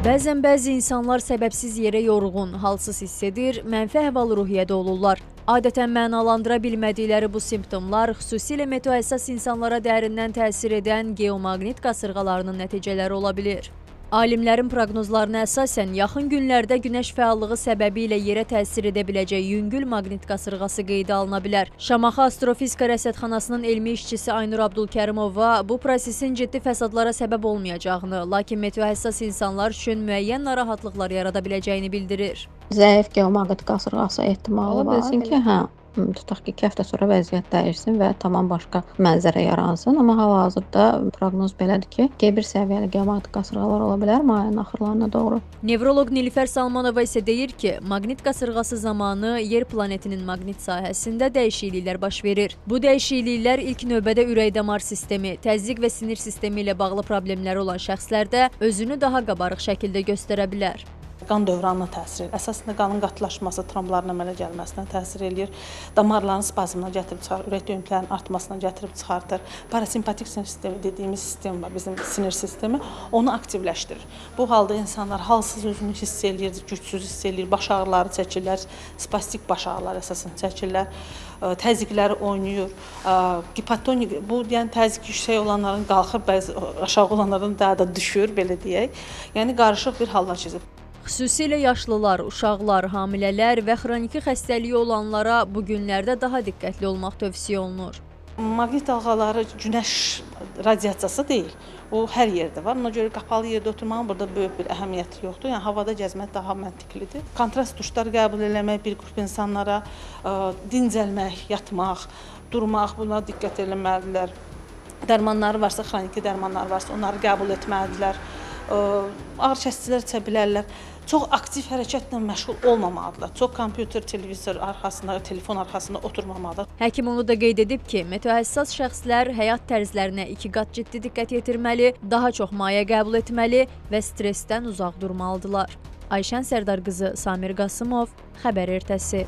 Bəzən bəzi insanlar səbəbsiz yerə yorğun, halsız hiss edir, mənfi əhval-ruhiyyədə olurlar. Adətən mənalandıra bilmədikləri bu simptomlar xüsusilə meteohəssas insanlara dərindən təsir edən geomaqnit qasırğalarının nəticələri ola bilir. Alimlərin proqnozlarına əsasən yaxın günlərdə günəş fəallığı səbəbilə yerə təsir edə biləcək yüngül maqnit qasırğası qeydə alına bilər. Şamaxı Astrofizika Rəsədxanasının elmi işçisi Aynur Abdulkərimova bu prosesin ciddi fəsadlara səbəb olmayacağını, lakin meteohəssas insanlar üçün müəyyən narahatlıqlar yarada biləcəyini bildirir. Zəif geomaqnit qasırğası ehtimalı var. Bilsin ki, tutaq ki, 2 həftə sonra vəziyyət dəyişsin və tamam başqa mənzərə yaransın. Amma hal-hazırda proqnoz belədir ki, G1 səviyyəli geomaqnit qasırğalar ola bilər mayın axırlarına doğru. Nevroloq Nilüfər Salmanova isə deyir ki, maqnit qasırğası zamanı yer planetinin maqnit sahəsində dəyişikliklər baş verir. Bu dəyişikliklər ilk növbədə ürək-damar sistemi, təzyiq və sinir sistemi ilə bağlı problemləri olan şəxslərdə özünü daha qabarıq şəkildə göstərə bilər. Qan dövranına təsir edir. Əsasında qanın qatılaşması, trombların əmələ gəlməsinə təsir edir. Damarların spazmına gətirib çıxarır, ürək döyüntülərinin artmasına gətirib çıxardır. Parasimpatik sinir sistemi dediyimiz sistem var, bizim sinir sistemi, onu aktivləşdirir. Bu halda insanlar halsız özünü hiss eləyir, gücsüz hiss eləyir, baş ağrıları çəkirlər, spastik baş ağrıları əsasən çəkirlər, təzyiqləri oynayır. Hipotonik, bu yəni təzyiq yüksək olanların qalxır, bəzi aşağı olanların daha da düşür, belə deyək. Yəni qarışıq bir hallar çizir. Xüsusilə yaşlılar, uşaqlar, hamilələr və xroniki xəstəliyi olanlara bu günlərdə daha diqqətli olmaq tövsiyə olunur. Maqnit dalğaları günəş radiasiyası deyil. O hər yerdə var. Ona görə qapalı yerdə oturmağın burada böyük bir əhəmiyyəti yoxdur. Yəni havada gəzmək daha məntiqlidir. Kontrast duşlar qəbul eləmək bir qrup insanlara, dincəlmək, yatmaq, durmaq, buna diqqət eləməlidirlər. Dərmanları varsa, xroniki dərmanları varsa, onları qəbul etməlidirlər. Ağır kəsicilər içə bilərlər. Çox aktiv hərəkətlə məşğul olmamalıdırlar. Çox kompüter, televizor arxasında, telefon arxasında oturmamalıdır. Həkim onu da qeyd edib ki, meteohəssas şəxslər həyat tərzlərinə 2 qat ciddi diqqət yetirməli, daha çox maye qəbul etməli və stressdən uzaq durmalıdırlar. Ayşən Sərdar qızı, Samir Qasımov, Xəbər Ertəsi.